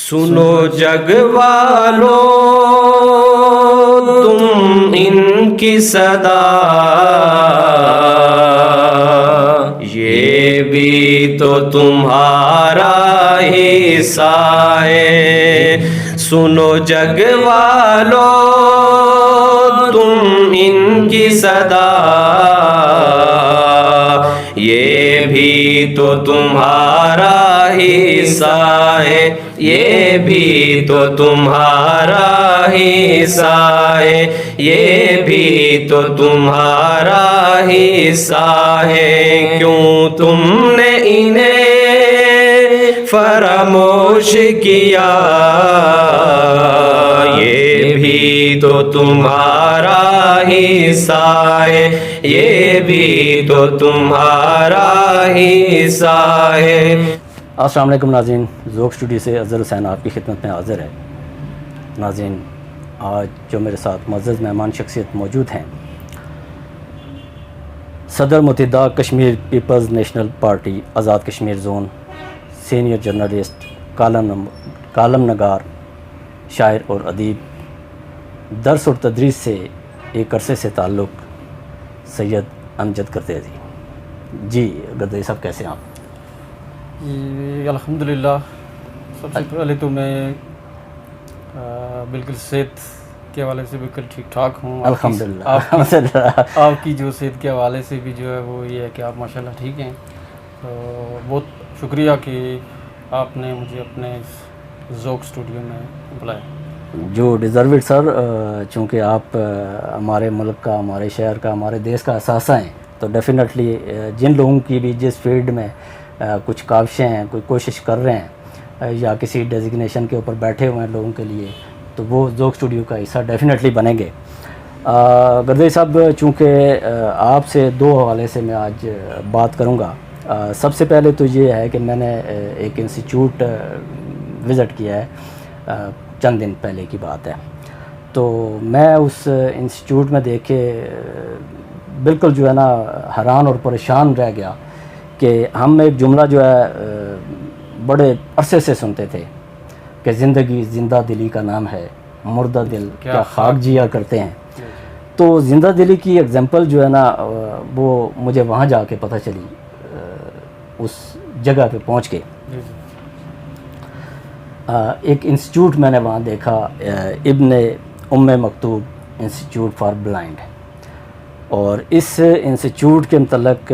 سنو جگ والو تم ان کی صدا، یہ بھی تو تمہارا حصہ ہے۔ سنو جگ والو تم ان کی صدا، یہ بھی تو تمہارا حصہ ہے، یہ بھی تو تمہارا حصہ ہے، یہ بھی تو تمہارا حصہ ہے۔ کیوں تم نے انہیں فراموش کیا، یہ بھی تو تمہارا حصہ ہے، یہ بھی تو تمہارا حصہ ہے۔ السلام علیکم ناظرین، ذوق اسٹوڈیو سے اظہر حسین آپ کی خدمت میں حاضر ہے۔ ناظرین، آج جو میرے ساتھ معزز مہمان شخصیت موجود ہیں، صدر متحدہ Kashmir people's national party Azad Kashmir zone, senior journalist, column نگار، شاعر اور ادیب، درس اور تدریس سے ایک عرصے سے تعلق سید امجد گردیزی۔ جی گردیزی صاحب، کیسے ہیں آپ؟ جی الحمدللہ، سب سے پہلے تو میں بالکل صحت کے حوالے سے بالکل ٹھیک ٹھاک ہوں الحمدللہ۔ آپ کی جو صحت کے حوالے سے بھی جو ہے وہ یہ ہے کہ آپ ماشاءاللہ ٹھیک ہیں، تو بہت شکریہ کہ آپ نے مجھے اپنے ذوق اسٹوڈیو میں بلایا۔ جو ڈیزروڈ سر، چونکہ آپ ہمارے ملک کا، ہمارے شہر کا، ہمارے دیش کا اثاثہ ہیں، تو ڈیفینیٹلی جن لوگوں کی بھی جس فیلڈ میں کچھ کاوشیں ہیں، کوئی کوشش کر رہے ہیں یا کسی ڈیزگنیشن کے اوپر بیٹھے ہوئے ہیں لوگوں کے لیے، تو وہ ذوق اسٹوڈیو کا حصہ ڈیفینیٹلی بنیں گے۔ گردیزی صاحب، چونکہ آپ سے دو حوالے سے میں آج بات کروں گا۔ سب سے پہلے تو یہ ہے کہ میں نے ایک انسٹیٹیوٹ وزٹ کیا ہے، چند دن پہلے کی بات ہے، تو میں اس انسٹیٹیوٹ میں دیکھ کے بالکل جو ہے نا حیران اور پریشان رہ گیا کہ ہم ایک جملہ جو ہے بڑے عرصے سے سنتے تھے کہ زندگی زندہ دلی کا نام ہے، مردہ دل کیا خاک جیا کرتے ہیں۔ تو زندہ دلی کی ایگزامپل جو ہے نا وہ مجھے وہاں جا کے پتہ چلی، اس جگہ پہ پہنچ کے۔ ایک انسٹیٹیوٹ میں نے وہاں دیکھا، ابن ام مکتوم انسٹیٹیوٹ فار بلائنڈ، اور اس انسٹیٹیوٹ کے متعلق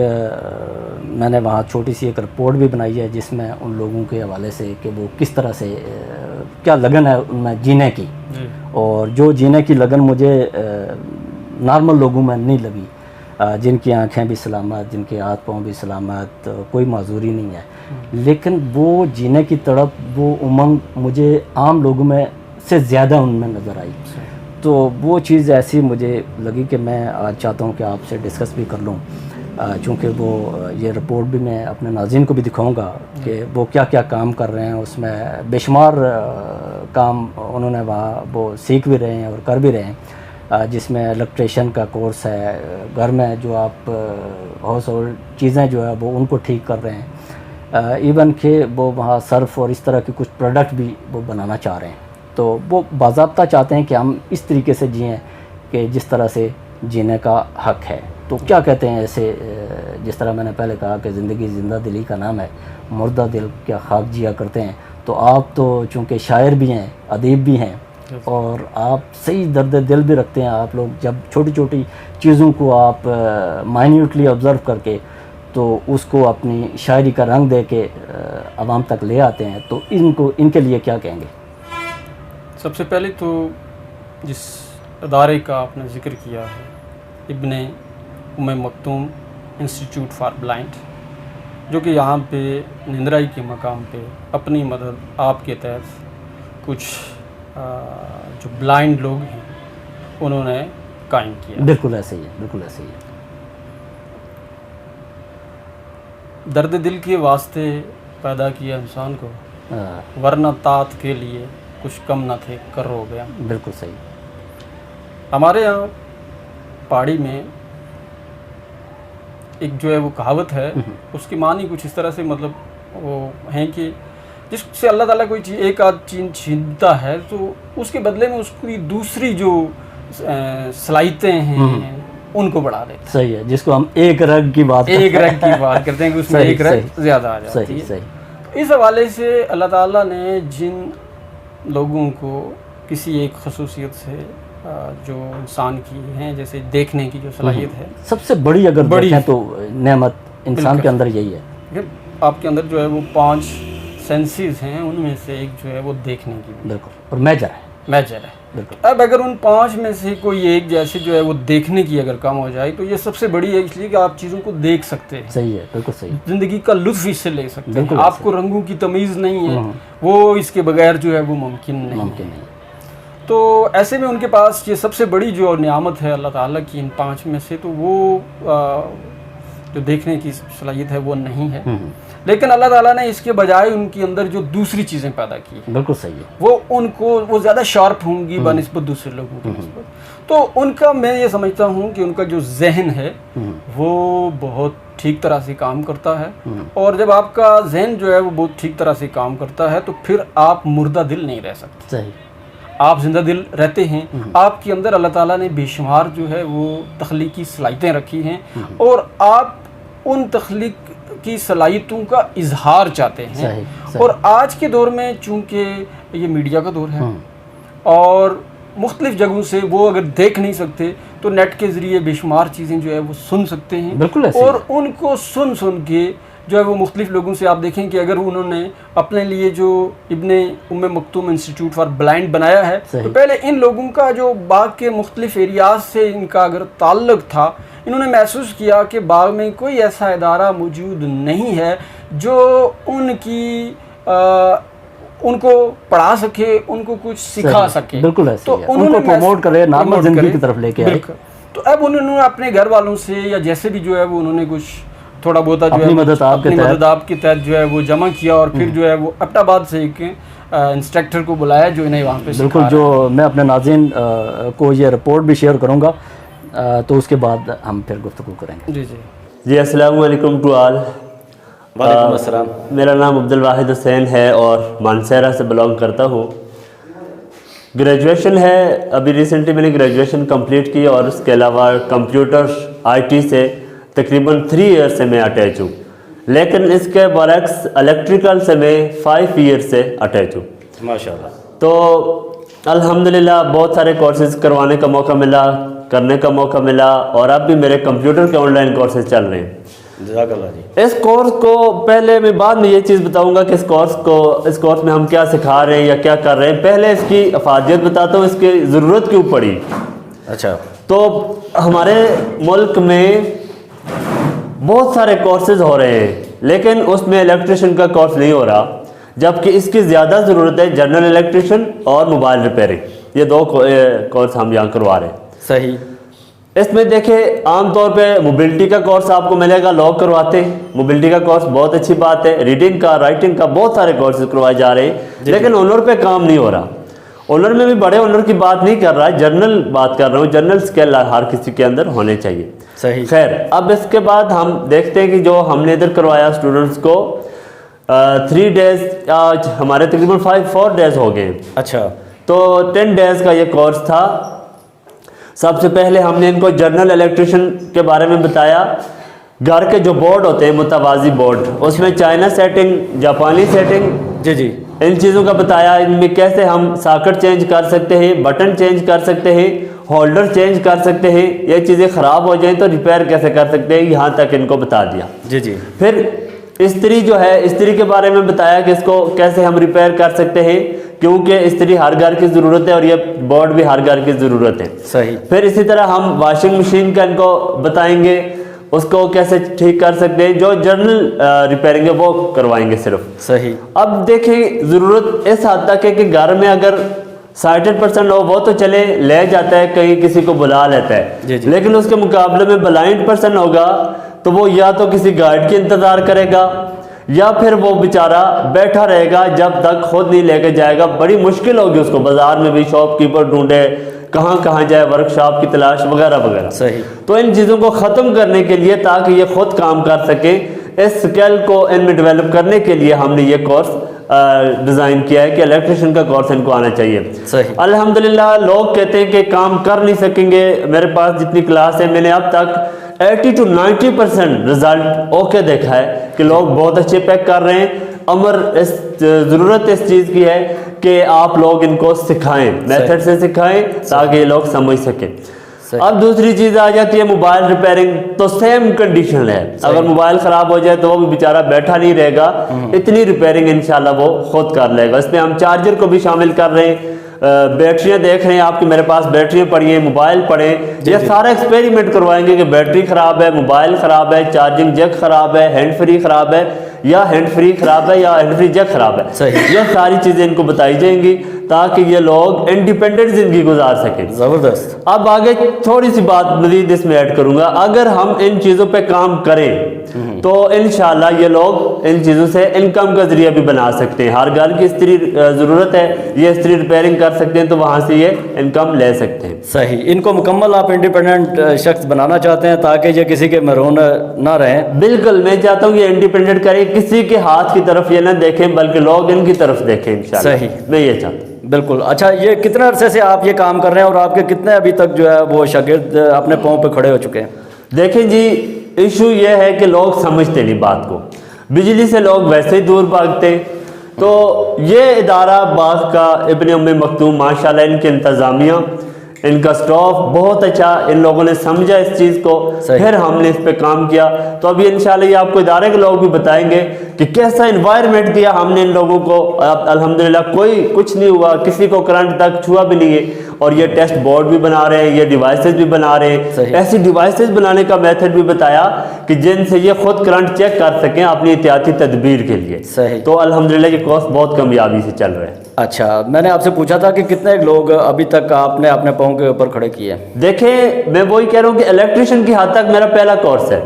میں نے وہاں چھوٹی سی ایک رپورٹ بھی بنائی ہے، جس میں ان لوگوں کے حوالے سے کہ وہ کس طرح سے کیا لگن ہے ان میں جینے کی، اور جو جینے کی لگن مجھے نارمل لوگوں میں نہیں لگی، جن کی آنکھیں بھی سلامت، جن کے ہاتھ پاؤں بھی سلامت، کوئی معذوری نہیں ہے، لیکن وہ جینے کی تڑپ، وہ امنگ مجھے عام لوگوں میں سے زیادہ ان میں نظر آئی۔ تو وہ چیز ایسی مجھے لگی کہ میں آج چاہتا ہوں کہ آپ سے ڈسکس بھی کر لوں، چونکہ وہ یہ رپورٹ بھی میں اپنے ناظرین کو بھی دکھاؤں گا کہ وہ کیا کیا کام کر رہے ہیں۔ اس میں بے شمار کام انہوں نے وہاں وہ سیکھ بھی رہے ہیں اور کر بھی رہے ہیں، جس میں الیکٹریشین کا کورس ہے، گھر میں جو آپ ہاؤس ہولڈ چیزیں جو ہے وہ ان کو ٹھیک کر رہے ہیں، ایون کہ وہ وہاں صرف اور اس طرح کے کچھ پروڈکٹ بھی وہ بنانا چاہ رہے ہیں۔ تو وہ باضابطہ چاہتے ہیں کہ ہم اس طریقے سے جئیں کہ جس طرح سے جینے کا حق ہے۔ تو کیا کہتے ہیں ایسے، جس طرح میں نے پہلے کہا کہ زندگی زندہ دلی کا نام ہے، مردہ دل کیا خاک جیا کرتے ہیں، تو آپ تو چونکہ شاعر بھی ہیں، ادیب بھی ہیں، اور آپ صحیح درد دل بھی رکھتے ہیں۔ آپ لوگ جب چھوٹی چھوٹی چیزوں کو آپ مائنیوٹلی آبزرو کر کے تو اس کو اپنی شاعری کا رنگ دے کے عوام تک لے آتے ہیں، تو ان کے لیے کیا کہیں گے؟ سب سے پہلے تو جس ادارے کا آپ نے ذکر کیا ہے، ابن ام مکتوم انسٹیٹیوٹ فار بلائنڈ، جو کہ یہاں پہ نندرائی کے مقام پہ اپنی مدد آپ کے تحت کچھ جو بلائنڈ لوگ ہیں انہوں نے قائم کیا۔ بالکل ایسے ہی ہے، بالکل ایسے ہی ہے۔ درد دل کے واسطے پیدا کیا انسان کو، ورنہ طاعت کے لیے کچھ کم نہ تھے کر ہو گیا۔ بالکل صحیح۔ ہمارے یہاں پہاڑی میں ایک جو ہے وہ کہاوت ہے، اس کی معنی کچھ اس طرح سے مطلب وہ ہیں کہ جس سے اللہ تعالیٰ کوئی چیز ایک آدھ چیز چھینتا ہے تو اس کے بدلے میں اس کی دوسری جو صلاحیتیں ہیں ان کو بڑھا دیتا ہے. صحیح ہے, جس کو ہم ایک رگ کی بات کرتے ہیں کہ اس میں ایک رگ زیادہ آ جاتی ہے. اس حوالے سے اللہ تعالیٰ نے جن لوگوں کو کسی ایک خصوصیت سے جو انسان کی ہیں, جیسے دیکھنے کی جو صلاحیت ہے, سب سے بڑی اگر دیکھیں تو نعمت انسان کے اندر یہی ہے. آپ کے اندر جو ہے وہ 5 سینسز ہیں, ان میں سے ایک جو ہے وہ دیکھنے کی. بالکل, اور میجر ہے. بالکل. اب اگر ان 5 میں سے کوئی ایک جیسے جو ہے وہ دیکھنے کی اگر کم ہو جائے تو یہ سب سے بڑی ہے, اس لیے کہ آپ چیزوں کو دیکھ سکتے ہیں. صحیح ہے, بالکل صحیح. زندگی کا لطف اس سے لے سکتے ہیں. آپ کو رنگوں کی تمیز نہیں ہے, وہ اس کے بغیر جو ہے وہ ممکن نہیں. تو ایسے میں ان کے پاس یہ سب سے بڑی جو نعمت ہے اللہ تعالیٰ کی ان 5 میں سے, تو وہ جو دیکھنے کی صلاحیت ہے وہ نہیں ہے. لیکن اللہ تعالیٰ نے اس کے بجائے ان کے اندر جو دوسری چیزیں پیدا کی ہیں, بالکل صحیح ہے, وہ ان کو وہ زیادہ شارپ ہوں گی بنسبت دوسرے لوگوں کی نسبت. تو ان کا میں یہ سمجھتا ہوں کہ ان کا جو ذہن ہے وہ بہت ٹھیک طرح سے کام کرتا ہے. اور جب آپ کا ذہن جو ہے وہ بہت ٹھیک طرح سے کام کرتا ہے تو پھر آپ مردہ دل نہیں رہ سکتے. صحیح, آپ زندہ دل رہتے ہیں. آپ کے اندر اللہ تعالیٰ نے بے شمار جو ہے وہ تخلیقی صلاحیتیں رکھی ہیں, اور آپ ان تخلیق کی صلاحیتوں کا اظہار چاہتے ہیں. اور آج کے دور میں چونکہ یہ میڈیا کا دور ہے اور مختلف جگہوں سے وہ اگر دیکھ نہیں سکتے تو نیٹ کے ذریعے بے شمار چیزیں جو ہے وہ سن سکتے ہیں. اور ان کو سن کے جو ہے وہ مختلف لوگوں سے آپ دیکھیں کہ اگر انہوں نے اپنے لیے جو ابن ام مکتوم انسٹیٹیوٹ فار بلائنڈ بنایا ہے تو پہلے ان لوگوں کا جو باغ کے مختلف ایریاز سے ان کا اگر تعلق تھا, انہوں نے محسوس کیا کہ باغ میں کوئی ایسا ادارہ موجود نہیں ہے جو ان کو پڑھا سکے, ان کو کچھ سکھا سکے. بالکل ایسے تو ان کو پروموٹ کرے, نارمل زندگی کی طرف لے کے آئے. تو اب انہوں نے اپنے گھر والوں سے یا جیسے بھی جو ہے وہ انہوں نے کچھ تھوڑا بہت جو ہے اپنی مدد آپ کے تحت جو ہے وہ جمع کیا, اور پھر جو ہے وہ اپنا آباد سے ایک انسٹرکٹر کو بلایا جو انہیں وہاں پہ بالکل, جو میں اپنے ناظرین کو یہ رپورٹ بھی شیئر کروں گا, تو اس کے بعد ہم پھر گفتگو کریں گے. جی السلام علیکم ٹو آل. وعلیکم السلام. میرا نام عبدالواحد حسین ہے اور مانسہرہ سے بلانگ کرتا ہوں. گریجویشن ہے, ابھی ریسنٹلی میں نے گریجویشن کمپلیٹ کی, اور اس کے علاوہ کمپیوٹر IT سے تقریباً 3 ایئر سے میں اٹیچ ہوں. لیکن اس کے برعکس الیکٹریکل سے میں 5 ایئر سے اٹیچ ہوں. ماشاءاللہ. تو الحمدللہ بہت سارے کورسز کروانے کا موقع ملا, کرنے کا موقع ملا, اور اب بھی میرے کمپیوٹر کے آن لائن کورسز چل رہے ہیں. جزاک اللہ جی. اس کورس کو پہلے میں بعد میں یہ چیز بتاؤں گا کہ اس کورس میں ہم کیا سکھا رہے ہیں یا کیا کر رہے ہیں. پہلے اس کی افادیت بتاتا ہوں, اس کی ضرورت کیوں پڑی. اچھا. تو ہمارے ملک میں بہت سارے کورسز ہو رہے ہیں, لیکن اس میں الیکٹریشین کا کورس نہیں ہو رہا, جبکہ اس کی زیادہ ضرورت ہے جنرل الیکٹریشین اور موبائل ریپیئرنگ. یہ 2 کورس ہم یہاں کروا رہے ہیں. صحیح. اس میں دیکھیں عام طور پہ موبلٹی کا کورس آپ کو ملے گا, لوگ کرواتے ہیں. موبلٹی کا کورس بہت اچھی بات ہے, ریڈنگ کا, رائٹنگ کا, بہت سارے کورسز کروائے جا رہے ہیں, لیکن آنر پہ کام نہیں ہو رہا. آنر میں بھی بڑے آنر کی بات نہیں کر رہا, جنرل بات کر رہا ہوں. جنرل اسکل ہر کسی کے اندر ہونے چاہیے. صحیح. خیر, اب اس کے بعد ہم دیکھتے ہیں کہ جو ہم نے ادھر کروایا اسٹوڈنٹس کو 3 ڈیز, آج ہمارے تقریباً 4 ڈیز ہو گئے. اچھا. تو 10 ڈیز کا یہ کورس تھا. سب سے پہلے ہم نے ان کو جنرل الیکٹریشین کے بارے میں بتایا. گھر کے جو بورڈ ہوتے ہیں متوازی بورڈ, اس میں چائنا سیٹنگ, جاپانی سیٹنگ, جی ان چیزوں کا بتایا. ان میں کیسے ہم ساکٹ چینج کر سکتے ہیں, بٹن چینج کر سکتے ہیں, ہولڈر چینج کر سکتے ہیں, یہ چیزیں خراب ہو جائیں تو ریپیئر کیسے کر سکتے ہیں, یہاں تک ان کو بتا دیا. جی. پھر استری جو ہے, استری کے بارے میں بتایا کہ اس کو کیسے ہم ریپیئر کر سکتے ہیں, کیونکہ استری ہر گھر کی ضرورت ہے اور یہ بورڈ بھی ہر گھر کی ضرورت ہے. صحیح. پھر اسی طرح ہم واشنگ مشین کا ان کو بتائیں گے, اس کو کیسے ٹھیک کر سکتے ہیں. جو جنرل ریپیئرنگ ہے وہ کروائیں گے صرف. صحیح. اب دیکھیں ضرورت اس حد تک ہے کہ گھر میں اگر 60% ہو وہ تو چلے لے جاتا ہے, کہیں کسی کو بلا لیتا ہے, لیکن اس کے مقابلے میں بلائنڈ پرسن ہوگا تو وہ یا تو کسی گائیڈ کی انتظار کرے گا, یا پھر وہ بیچارہ بیٹھا رہے گا جب تک خود نہیں لے کے جائے گا. بڑی مشکل ہوگی اس کو, بازار میں بھی شاپ کیپر ڈھونڈے, کہاں جائے, ورک شاپ کی تلاش وغیرہ وغیرہ. صحیح. تو ان چیزوں کو ختم کرنے کے لیے, تاکہ یہ خود کام کر سکیں, اس اسکل کو ان میں ڈیولپ کرنے کے لیے ہم نے یہ کورس ڈیزائن کیا ہے کہ الیکٹریشین کا کورس ان کو آنا چاہیے. صحیح. الحمدللہ لوگ کہتے ہیں کہ کام کر نہیں سکیں گے. میرے پاس جتنی کلاس ہے میں نے اب تک 80 to 90% رزلٹ اوکے دیکھا ہے کہ لوگ بہت اچھے پیک کر رہے ہیں. ضرورت اس چیز کی ہے کہ آپ لوگ ان کو سکھائیں, میتھڈ سے سکھائیں تاکہ یہ لوگ سمجھ سکیں. اب دوسری چیز آ جاتی ہے موبائل ریپیئرنگ. تو سیم کنڈیشن ہے, اگر موبائل خراب ہو جائے تو وہ بھی بیچارہ بیٹھا نہیں رہے گا, اتنی ریپیئرنگ انشاءاللہ وہ خود کر لے گا. اس میں ہم چارجر کو بھی شامل کر رہے ہیں, بیٹریاں دیکھ رہے ہیں آپ کے میرے پاس بیٹریاں پڑی ہیں, موبائل پڑے, یہ سارا ایکسپیریمنٹ کروائیں گے کہ بیٹری خراب ہے, موبائل خراب ہے, چارجنگ جیک خراب ہے, ہینڈ فری خراب ہے یا ہینڈ فری خراب ہے یا ہینڈ فری جیک خراب ہے. یہ ساری چیزیں ان کو بتائی جائیں گی تاکہ یہ لوگ انڈیپینڈنٹ زندگی گزار سکیں. زبردست. اب آگے تھوڑی سی بات مزید اس میں ایڈ کروں گا. اگر ہم ان چیزوں پہ کام کریں تو انشاءاللہ یہ لوگ ان چیزوں سے انکم کا ذریعہ بھی بنا سکتے ہیں. ہر گھر کی استری ضرورت ہے, یہ استری ریپیئرنگ کر سکتے ہیں تو وہاں سے یہ انکم لے سکتے ہیں. صحیح. ان کو مکمل آپ انڈیپینڈنٹ شخص بنانا چاہتے ہیں تاکہ یہ کسی کے مرہون نہ رہیں. بالکل, میں چاہتا ہوں یہ انڈیپینڈنٹ کریں, کسی کے ہاتھ کی طرف یہ نہ دیکھیں بلکہ لوگ ان کی طرف دیکھیں انشاءاللہ. صحیح, میں یہ چاہتا ہوں. بالکل. اچھا, یہ کتنے عرصے سے آپ یہ کام کر رہے ہیں اور آپ کے کتنے ابھی تک جو ہے وہ شاگرد اپنے پاؤں پہ کھڑے ہو چکے ہیں؟ دیکھیں جی, ایشو یہ ہے کہ لوگ سمجھتے نہیں بات کو. بجلی سے لوگ ویسے ہی دور بھاگتے. تو یہ ادارہ باغ کا ابن ام مکتوم ماشاءاللہ ان کے انتظامیہ, ان کا سٹاف بہت اچھا, ان لوگوں نے سمجھا اس چیز کو, پھر ہم نے اس پہ کام کیا. تو ابھی انشاءاللہ یہ آپ کو ادارے کے لوگ بھی بتائیں گے کہ کیسا انوائرمنٹ دیا ہم نے ان لوگوں کو. الحمدللہ کوئی کچھ نہیں ہوا, کسی کو کرنٹ تک چھوا بھی نہیں ہے. اور یہ ٹیسٹ بورڈ بھی بنا رہے ہیں, یہ ڈیوائسز بھی بنا رہے ہیں. ایسی ڈیوائسز بنانے کا میتھڈ بھی بتایا کہ جن سے یہ خود کرنٹ چیک کر سکیں اپنی احتیاطی تدبیر کے لیے. تو الحمدللہ یہ کورس بہت کامیابی سے چل رہا ہے. اچھا, میں نے آپ سے پوچھا تھا کہ کتنے لوگ ابھی تک آپ نے اپنے پاؤں کے اوپر کھڑے کیے؟ دیکھیں, میں وہی کہہ رہا ہوں کہ الیکٹریشین کی حد تک میرا پہلا کورس ہے.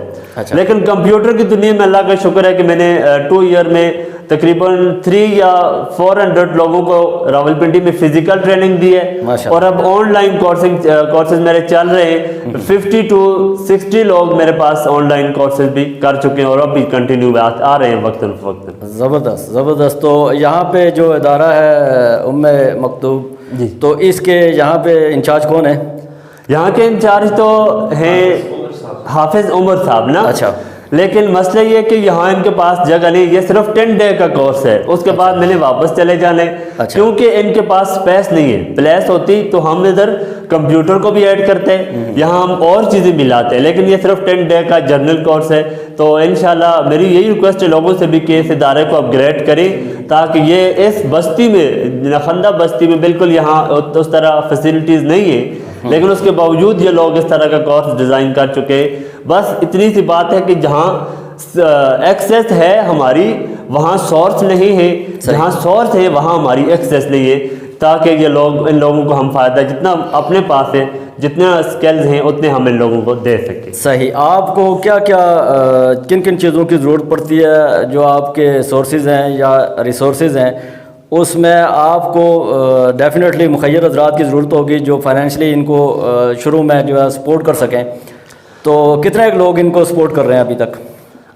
لیکن کمپیوٹر کی دنیا میں اللہ کا شکر ہے کہ میں نے 2 ایئر میں تقریباً 3 یا 400 لوگوں کو راولپنڈی میں فزیکل ٹریننگ دی ہے. اور اب آن لائن کورسز میرے چل رہے ہیں. 50 to 60 لوگ میرے پاس آن لائن کورسز بھی کر چکے ہیں اور اب بھی کنٹینیو آ رہے ہیں وقتاً فوقتاً. زبردست زبردست. تو یہاں پہ جو ادارہ ہے ام مکتوم, جی, تو اس کے یہاں پہ انچارج کون ہے؟ یہاں کے انچارج تو ہیں حافظ عمر صاحب نا. اچھا. لیکن مسئلہ یہ کہ یہاں ان کے پاس جگہ نہیں, یہ صرف 10 ڈے کا کورس ہے, اس کے بعد میں نے واپس چلے جانے. کیونکہ ان کے پاس سپیس نہیں ہے. پلیس ہوتی تو ہم ادھر کمپیوٹر کو بھی ایڈ کرتے, یہاں ہم اور چیزیں بھی لاتے, لیکن یہ صرف 10 ڈے کا جرنل کورس ہے. تو انشاءاللہ میری یہی ریکویسٹ ہے لوگوں سے بھی کہ اس ادارے کو اپ گریڈ کریں تاکہ یہ اس بستی میں, نخندہ بستی میں بالکل یہاں اس طرح فیسلٹیز نہیں ہیں, لیکن اس کے باوجود یہ لوگ اس طرح کا کورس ڈیزائن کر چکے. بس اتنی سی بات ہے کہ جہاں ایکسیس ہے ہماری وہاں سورس نہیں ہے, جہاں سورس ہے وہاں ہماری ایکسیس نہیں ہے, تاکہ یہ لوگ, ان لوگوں کو ہم فائدہ جتنا اپنے پاس ہے, جتنا سکلز ہیں اتنے ہم ان لوگوں کو دے سکیں. صحیح. آپ کو کیا کیا کن کن چیزوں کی ضرورت پڑتی ہے جو آپ کے سورسز ہیں یا ریسورسز ہیں, اس میں آپ کو ڈیفینیٹلی مخیر حضرات کی ضرورت ہوگی جو فائنینشلی ان کو شروع میں جو ہے سپورٹ کر سکیں. تو کتنے لوگ ان کو سپورٹ کر رہے ہیں ابھی تک؟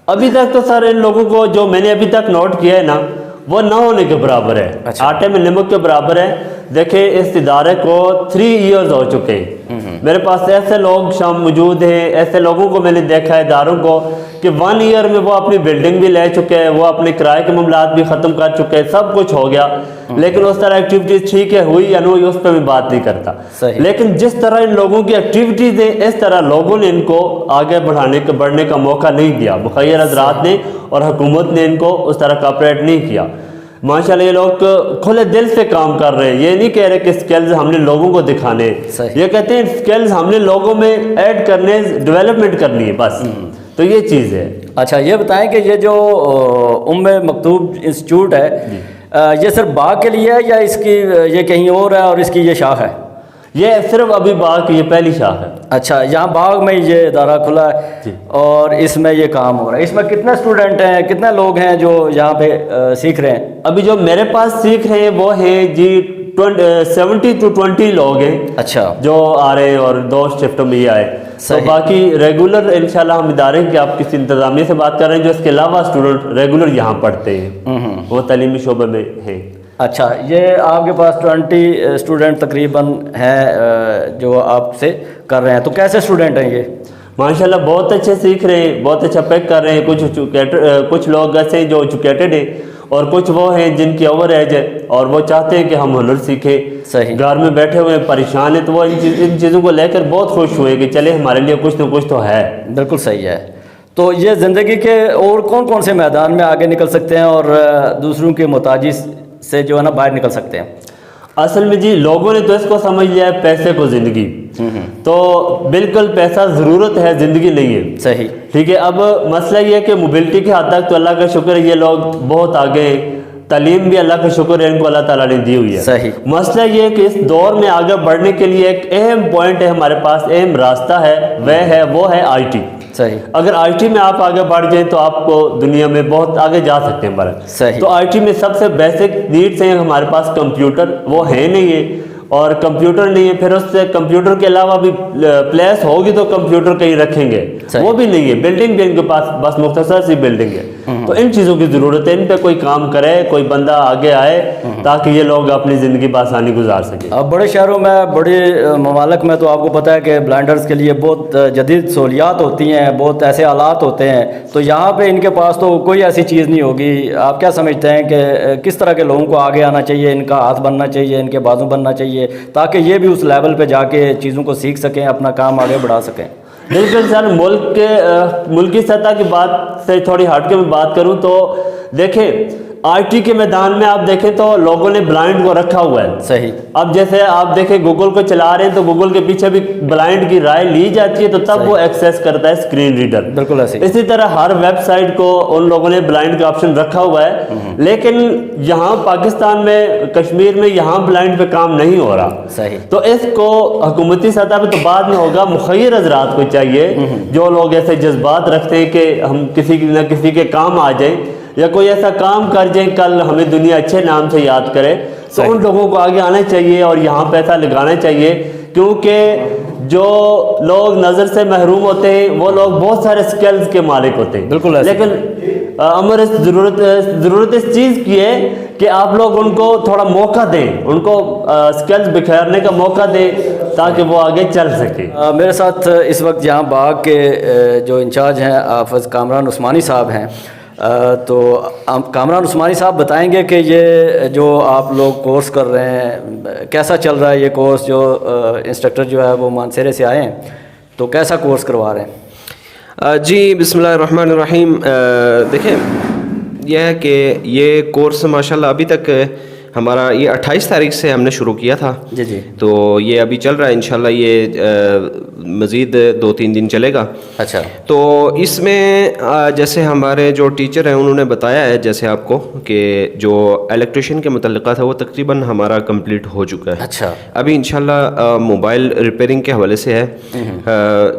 ابھی تک تو سر ان لوگوں کو جو میں نے ابھی تک نوٹ کیا ہے نا وہ نہ ہونے کے برابر ہے. آٹے میں نمک کے برابر ہے. دیکھیں اس ادارے کو 3 ایئرز ہو چکے ہیں. میرے پاس ایسے لوگ شام موجود ہیں, ایسے لوگوں کو میں نے دیکھا ہے اداروں کو کہ 1 ایئر میں وہ اپنی بلڈنگ بھی لے چکے ہیں, وہ اپنے کرائے کے معاملات بھی ختم کر چکے ہیں, سب کچھ ہو گیا. لیکن اس طرح ایکٹیویٹیز ٹھیک ہے ہوئی یا نہیں ہوئی اس پہ میں بات نہیں کرتا. لیکن جس طرح ان لوگوں کی ایکٹیویٹیز ہیں اس طرح لوگوں نے ان کو آگے بڑھنے کا موقع نہیں دیا. مخیر حضرات نے اور حکومت نے ان کو اس طرح کوآپریٹ نہیں کیا. ماشاءاللہ یہ لوگ کھلے دل سے کام کر رہے ہیں. یہ نہیں کہہ رہے کہ سکلز ہم نے لوگوں کو دکھانے, یہ کہتے ہیں سکلز ہم نے لوگوں میں ایڈ کرنے, ڈیولپمنٹ کرنی ہے بس. تو یہ چیز ہے. اچھا, یہ بتائیں کہ یہ جو ام مکتوم انسٹیٹیوٹ ہے یہ صرف باغ کے لیے ہے یا اس کی یہ کہیں اور ہے اور اس کی یہ شاخ ہے؟ یہ صرف ابھی باغ کی یہ پہلی شاخ ہے. اچھا، یہاں باغ میں یہ ادارہ کھلا ہے اور اس میں یہ کام ہو رہا ہے. اس میں کتنے اسٹوڈنٹ ہیں، کتنے لوگ ہیں جو یہاں پہ سیکھ رہے ہیں؟ ابھی جو میرے پاس سیکھ رہے ہیں وہ ہیں جی 70 to 20 لوگ ہیں. اچھا، جو آ رہے ہیں اور 2 شفٹوں میں یہ آئے. تو باقی ریگولر انشاءاللہ ہم ادارے کی آپ کسی انتظامیہ سے بات کر رہے ہیں جو اس کے علاوہ اسٹوڈنٹ ریگولر یہاں پڑھتے ہیں، وہ تعلیمی شعبے میں ہیں. اچھا، یہ آپ کے پاس 20 اسٹوڈنٹ تقریباً ہیں جو آپ سے کر رہے ہیں. تو کیسے اسٹوڈنٹ ہیں یہ؟ ماشاءاللہ بہت اچھے سیکھ رہے ہیں، بہت اچھا پیک کر رہے ہیں. کچھ لوگ ایسے ہیں جو ایجوکیٹڈ ہیں اور کچھ وہ ہیں جن کی اوور ایج ہے اور وہ چاہتے ہیں کہ ہم ہنر سیکھیں. صحیح. گھر میں بیٹھے ہوئے پریشان ہیں تو وہ ان چیزوں کو لے کر بہت خوش ہوئے کہ چلے ہمارے لیے کچھ نہ کچھ تو ہے. بالکل صحیح ہے. تو یہ زندگی کے اور کون کون سے میدان میں آگے نکل سکتے ہیں اور دوسروں کے محتاجی سے جو ہے نا باہر نکل سکتے ہیں؟ اصل میں جی لوگوں نے تو اس کو سمجھ لیا ہے پیسے کو زندگی. تو بالکل پیسہ ضرورت ہے، زندگی نہیں ہے. صحیح. ٹھیک ہے. اب مسئلہ یہ ہے کہ موبلٹی کے حد تک تو اللہ کا شکر ہے یہ لوگ بہت آگے ہیں. تعلیم بھی اللہ کا شکر ہے ان کو اللہ تعالیٰ نے دی ہوئی ہے. صحیح. مسئلہ یہ ہے کہ اس دور میں آگے بڑھنے کے لیے ایک اہم پوائنٹ ہے ہمارے پاس، اہم راستہ ہے، وہ ہے آئی ٹی. صحیح. اگر آئی ٹی میں آپ آگے بڑھ جائیں تو آپ کو دنیا میں بہت آگے جا سکتے ہیں. صحیح. تو آئی ٹی میں سب سے بیسک نیڈس ہیں ہمارے پاس کمپیوٹر، وہ ہے نہیں ہے. اور کمپیوٹر نہیں ہے، پھر اس سے کمپیوٹر کے علاوہ بھی پلیس ہوگی تو کمپیوٹر کہیں رکھیں گے، وہ بھی نہیں ہے. بلڈنگ بھی ان کے پاس بس مختصر سی بلڈنگ ہے. تو ان چیزوں کی ضرورت ہے، ان پہ کوئی کام کرے، کوئی بندہ آگے آئے تاکہ یہ لوگ اپنی زندگی بآسانی گزار سکیں. اب بڑے شہروں میں، بڑے ممالک میں تو آپ کو پتہ ہے کہ بلائنڈرز کے لیے بہت جدید سہولیات ہوتی ہیں، بہت ایسے آلات ہوتے ہیں. تو یہاں پہ ان کے پاس تو کوئی ایسی چیز نہیں ہوگی. آپ کیا سمجھتے ہیں کہ کس طرح کے لوگوں کو آگے آنا چاہیے، ان کا ہاتھ بننا چاہیے، ان کے بازو بننا چاہیے تاکہ یہ بھی اس لیول پہ جا کے چیزوں کو سیکھ سکیں، اپنا کام آگے بڑھا سکیں؟ بالکل سر. ملکی سطح کی بات سے تھوڑی ہٹ کے میں بات کروں تو دیکھیں آئی ٹی کے میدان میں آپ دیکھیں تو لوگوں نے بلائنڈ کو رکھا ہوا ہے. صحیح. اب جیسے آپ دیکھیں گوگل کو چلا رہے ہیں تو گوگل کے پیچھے بھی بلائنڈ کی رائے لی جاتی ہے تو تب وہ ایکسیس کرتا ہے اسکرین ریڈر. بالکل ایسے. اسی طرح ہر ویب سائٹ کو ان لوگوں نے بلائنڈ کا آپشن رکھا ہوا ہے. لیکن یہاں پاکستان میں، کشمیر میں یہاں بلائنڈ پہ کام نہیں ہو رہا. صحیح. تو اس کو حکومتی سطح پہ تو بعد میں ہوگا، مخیر حضرات کو چاہیے جو لوگ ایسے جذبات رکھتے ہیں کہ ہم کسی نہ کسی کے کام آ جائیں یا کوئی ایسا کام کر جائیں کل ہمیں دنیا اچھے نام سے یاد کرے، تو ان لوگوں کو آگے آنا چاہیے اور یہاں پیسہ لگانا چاہیے. کیونکہ جو لوگ نظر سے محروم ہوتے ہیں وہ لوگ بہت سارے سکلز کے مالک ہوتے ہیں. بالکل ایسے. لیکن امر ضرورت اس چیز کی ہے کہ آپ لوگ ان کو تھوڑا موقع دیں، ان کو سکلز بکھیرنے کا موقع دیں تاکہ وہ آگے چل سکے. میرے ساتھ اس وقت یہاں باغ کے جو انچارج ہیں حافظ کامران عثمانی صاحب ہیں. تو کامران عثمانی صاحب بتائیں گے کہ یہ جو آپ لوگ کورس کر رہے ہیں کیسا چل رہا ہے یہ کورس؟ جو انسٹرکٹر جو ہے وہ مانسیرے سے آئے ہیں تو کیسا کورس کروا رہے ہیں؟ جی بسم اللہ الرحمن الرحیم. دیکھیں یہ ہے کہ یہ کورس ماشاءاللہ ابھی تک ہمارا یہ 28 تاریخ سے ہم نے شروع کیا تھا. جی جی. تو یہ ابھی چل رہا ہے، انشاءاللہ یہ مزید 2-3 دن چلے گا. اچھا. تو اس میں جیسے ہمارے جو ٹیچر ہیں انہوں نے بتایا ہے جیسے آپ کو کہ جو الیکٹریشین کے متعلقہ تھا وہ تقریباً ہمارا کمپلیٹ ہو چکا ہے. اچھا. ابھی انشاءاللہ موبائل ریپیئرنگ کے حوالے سے ہے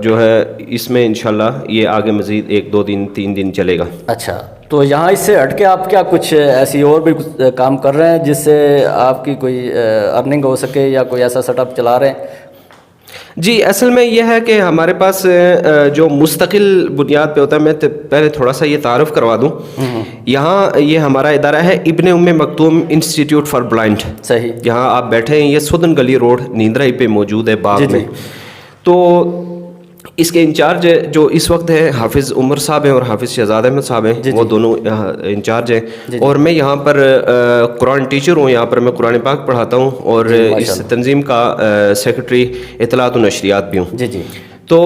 جو ہے اس میں انشاءاللہ یہ آگے مزید 1-2 دن 3 دن چلے گا. اچھا. تو یہاں اس سے ہٹ کے آپ کیا کچھ ایسی اور بھی کام کر رہے ہیں جس سے آپ کی کوئی ارننگ ہو سکے یا کوئی ایسا سیٹ اپ چلا رہے ہیں؟ جی اصل میں یہ ہے کہ ہمارے پاس جو مستقل بنیاد پہ ہوتا ہے، میں پہلے تھوڑا سا یہ تعارف کروا دوں. یہاں یہ ہمارا ادارہ ہے ابن ام مکتوم انسٹیٹیوٹ فار بلائنڈ. صحیح. یہاں آپ بیٹھے ہیں، یہ سودن گلی روڈ نیندرائی پہ موجود ہے باغ میں. تو اس کے انچارج جو اس وقت ہے حافظ عمر صاحب ہیں اور حافظ شہزاد احمد صاحب ہیں. وہ دونوں انچارج ہیں. اور میں یہاں پر قرآن ٹیچر ہوں، یہاں پر میں قرآن پاک پڑھاتا ہوں اور اس تنظیم کا سیکرٹری اطلاعات و نشریات بھی ہوں. جی جی. تو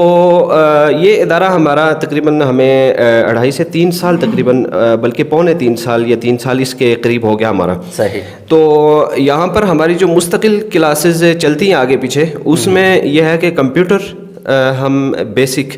یہ ادارہ ہمارا تقریباً ہمیں 2.5 سے 3 سال تقریباً، بلکہ 2.25 سال یا 3 سال اس کے قریب ہو گیا ہمارا. صحیح. تو یہاں پر ہماری جو مستقل کلاسز چلتی ہیں آگے پیچھے، اس میں یہ ہے کہ کمپیوٹر ہم بیسک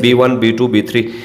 B1, B2, B3।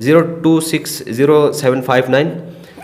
026 0759।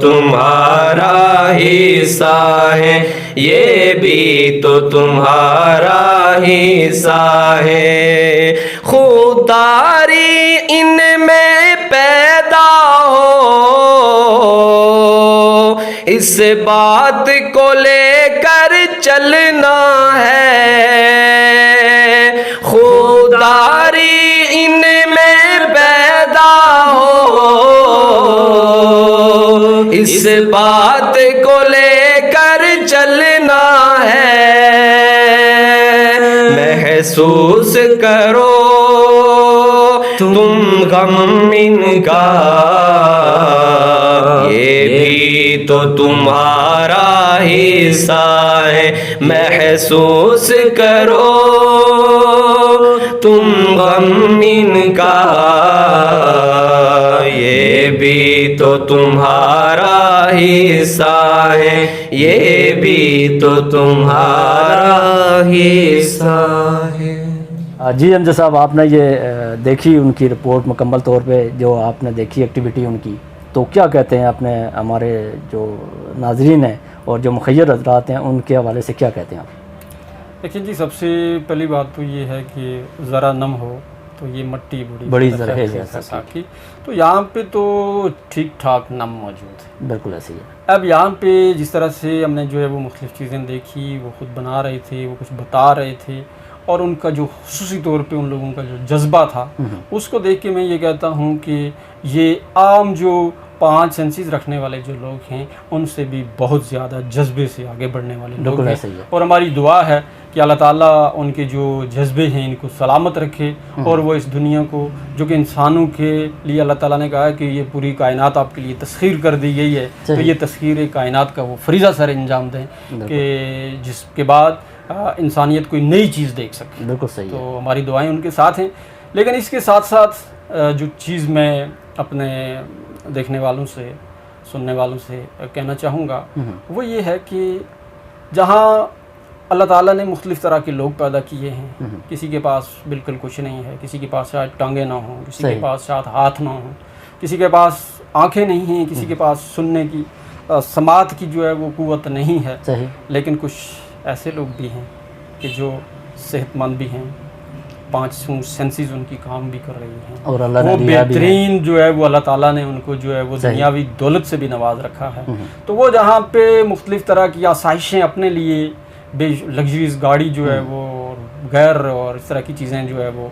تمہارا حصہ ہے، یہ بھی تو تمہارا حصہ ہے، خودداری ان میں پیدا ہو، اس بات کو لے کر چلنا ہے، خودداری ان میں پیدا ہو، اس بات کو لے کر چلنا ہے، محسوس کرو تم غم ان کا، یہ بھی تو تمہارا حصہ ہے، محسوس کرو تم غم ان کا، یہ بھی تو تمہارا حصہ ہے، یہ بھی تو تمہارا حصہ ہے۔ جی امجد صاحب، آپ نے یہ دیکھی ان کی رپورٹ مکمل طور پہ، جو آپ نے دیکھی ایکٹیویٹی ان کی، تو کیا کہتے ہیں اپنے ہمارے جو ناظرین ہیں اور جو مخیر حضرات ہیں ان کے حوالے سے کیا کہتے ہیں آپ؟ دیکھیں جی، سب سے پہلی بات تو یہ ہے کہ ذرا نم ہو تو یہ مٹی بڑی زرخیز ہے کی، تو یہاں پہ تو ٹھیک ٹھاک نم موجود ہے، بالکل ایسے ہی ہے۔ اب یہاں پہ جس طرح سے ہم نے جو ہے وہ مختلف چیزیں دیکھی، وہ خود بنا رہے تھے، وہ کچھ بتا رہے تھے، اور ان کا جو خصوصی طور پہ ان لوگوں کا جو جذبہ تھا، اس کو دیکھ کے میں یہ کہتا ہوں کہ یہ عام جو 5 سینسز رکھنے والے جو لوگ ہیں ان سے بھی بہت زیادہ جذبے سے آگے بڑھنے والے لوگ ہیں، اور ہماری دعا ہے کہ اللہ تعالیٰ ان کے جو جذبے ہیں ان کو سلامت رکھے، اور وہ اس دنیا کو، جو کہ انسانوں کے لیے اللہ تعالیٰ نے کہا ہے کہ یہ پوری کائنات آپ کے لیے تسخیر کر دی گئی ہے، تو یہ تسخیر کائنات کا وہ فریضہ سر انجام دیں کہ جس کے بعد انسانیت کوئی نئی چیز دیکھ سکے۔ بالکل صحیح ہے۔ تو ہماری دعائیں ان کے ساتھ ہیں، لیکن اس کے ساتھ ساتھ جو چیز میں اپنے دیکھنے والوں سے، سننے والوں سے کہنا چاہوں گا وہ یہ ہے کہ جہاں اللہ تعالیٰ نے مختلف طرح کے لوگ پیدا کیے ہیں، کسی کے پاس بالکل کچھ نہیں ہے، کسی کے پاس شاید ٹانگیں نہ ہوں، کسی کے پاس شاید ہاتھ نہ ہوں، کسی کے پاس آنکھیں نہیں ہیں، کسی کے پاس سننے کی سماعت کی جو ہے وہ قوت نہیں ہے، لیکن کچھ ایسے لوگ بھی ہیں کہ جو صحت مند بھی ہیں، 5 سینسز ان کی کام بھی کر رہی ہیں، اور اللہ وہ بہترین جو ہے وہ اللہ تعالیٰ نے ان کو جو ہے وہ دنیاوی دولت سے بھی نواز رکھا ہے، تو وہ جہاں پہ مختلف طرح کی آسائشیں اپنے لیے، بے لگژریز گاڑی جو ہے وہ غیر اور اس طرح کی چیزیں جو ہے وہ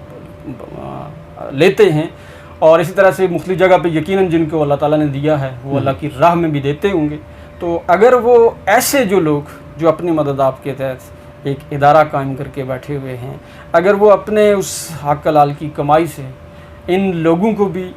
لیتے ہیں، اور اسی طرح سے مختلف جگہ پہ یقیناً جن کو اللہ تعالیٰ نے دیا ہے وہ اللہ کی راہ میں بھی دیتے ہوں گے، تو اگر وہ ایسے جو لوگ جو اپنی مدد آپ کے تحت ایک ادارہ قائم کر کے بیٹھے ہوئے ہیں، اگر وہ اپنے اس حق حلال کی کمائی سے ان لوگوں کو بھی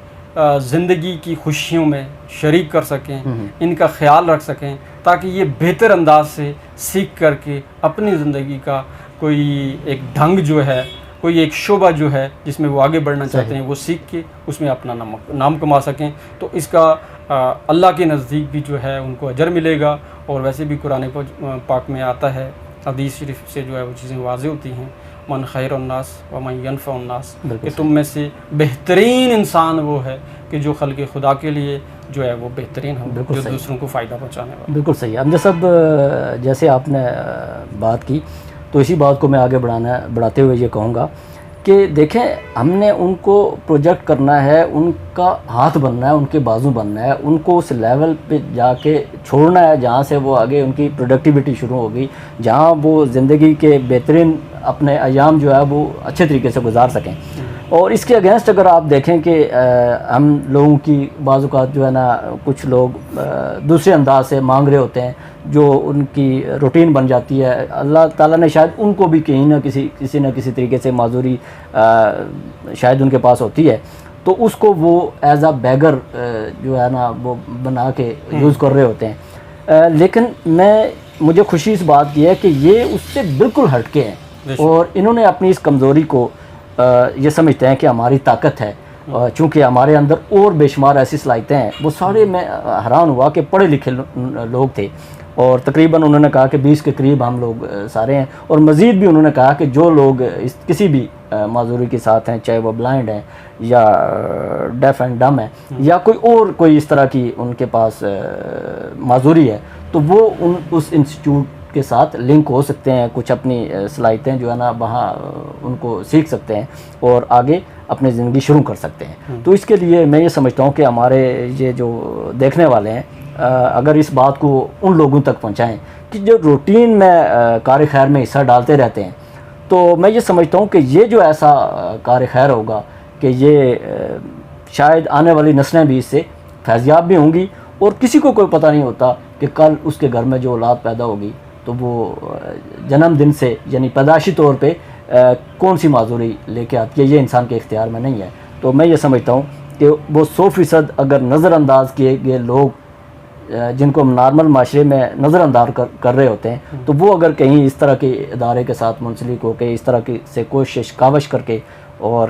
زندگی کی خوشیوں میں شریک کر سکیں، ان کا خیال رکھ سکیں، تاکہ یہ بہتر انداز سے سیکھ کر کے اپنی زندگی کا کوئی ایک ڈھنگ جو ہے، کوئی ایک شعبہ جو ہے جس میں وہ آگے بڑھنا چاہتے ہیں، وہ سیکھ کے اس میں اپنا نام کما سکیں، تو اس کا اللہ کے نزدیک بھی جو ہے ان کو اجر ملے گا، اور ویسے بھی قرآن پاک میں آتا ہے، حدیث شریف سے جو ہے وہ چیزیں واضح ہوتی ہیں، من خیر الناس ومن ینفع الناس، کہ تم میں سے بہترین انسان وہ ہے کہ جو خلق خدا کے لیے جو ہے وہ بہترین ہو، جو دوسروں کو فائدہ پہنچانے والا۔ بالکل صحیح ہے امجد صاحب، جیسے آپ نے بات کی تو اسی بات کو میں آگے بڑھاتے ہوئے یہ کہوں گا کہ دیکھیں، ہم نے ان کو پروجیکٹ کرنا ہے، ان کا ہاتھ بننا ہے، ان کے بازو بننا ہے، ان کو اس لیول پہ جا کے چھوڑنا ہے جہاں سے وہ آگے ان کی پروڈکٹیوٹی شروع ہوگی، جہاں وہ زندگی کے بہترین اپنے ایام جو ہے وہ اچھے طریقے سے گزار سکیں۔ اور اس کے اگینسٹ اگر آپ دیکھیں کہ ہم لوگوں کی بعض اوقات جو ہے نا، کچھ لوگ دوسرے انداز سے مانگ رہے ہوتے ہیں جو ان کی روٹین بن جاتی ہے، اللہ تعالیٰ نے شاید ان کو بھی کہیں نہ کسی نہ کسی طریقے سے معذوری شاید ان کے پاس ہوتی ہے، تو اس کو وہ ایز اے بیگر جو ہے نا وہ بنا کے یوز کر رہے ہوتے ہیں۔ لیکن مجھے خوشی اس بات کی ہے کہ یہ اس سے بالکل ہٹ کے ہیں، اور انہوں نے اپنی اس کمزوری کو یہ سمجھتے ہیں کہ ہماری طاقت ہے، چونکہ ہمارے اندر اور بے شمار ایسی صلاحیتیں ہیں، وہ سارے میں حیران ہوا کہ پڑھے لکھے لوگ تھے، اور تقریباً انہوں نے کہا کہ 20 کے قریب ہم لوگ سارے ہیں، اور مزید بھی انہوں نے کہا کہ جو لوگ کسی بھی معذوری کے ساتھ ہیں، چاہے وہ بلائنڈ ہیں یا ڈیف اینڈ ڈم ہیں یا کوئی اس طرح کی ان کے پاس معذوری ہے، تو وہ اس انسٹیٹیوٹ کے ساتھ لنک ہو سکتے ہیں، کچھ اپنی صلاحیتیں جو ہے نا وہاں ان کو سیکھ سکتے ہیں اور آگے اپنی زندگی شروع کر سکتے ہیں۔ تو اس کے لیے میں یہ سمجھتا ہوں کہ ہمارے یہ جو دیکھنے والے ہیں اگر اس بات کو ان لوگوں تک پہنچائیں کہ جو روٹین میں کار خیر میں حصہ ڈالتے رہتے ہیں، تو میں یہ سمجھتا ہوں کہ یہ جو ایسا کار خیر ہوگا کہ یہ شاید آنے والی نسلیں بھی اس سے فیضیاب بھی ہوں گی، اور کسی کو کوئی پتہ نہیں ہوتا کہ کل اس کے گھر میں جو اولاد پیدا ہوگی تو وہ جنم دن سے یعنی پیدائشی طور پہ کون سی معذوری لے کے آتی ہے، یہ انسان کے اختیار میں نہیں ہے۔ تو میں یہ سمجھتا ہوں کہ وہ 100% اگر نظر انداز کیے گئے لوگ جن کو ہم نارمل معاشرے میں نظر انداز کر رہے ہوتے ہیں، تو وہ اگر کہیں اس طرح کے ادارے کے ساتھ منسلک ہو کے اس طرح کی سے کوشش کاوش کر کے اور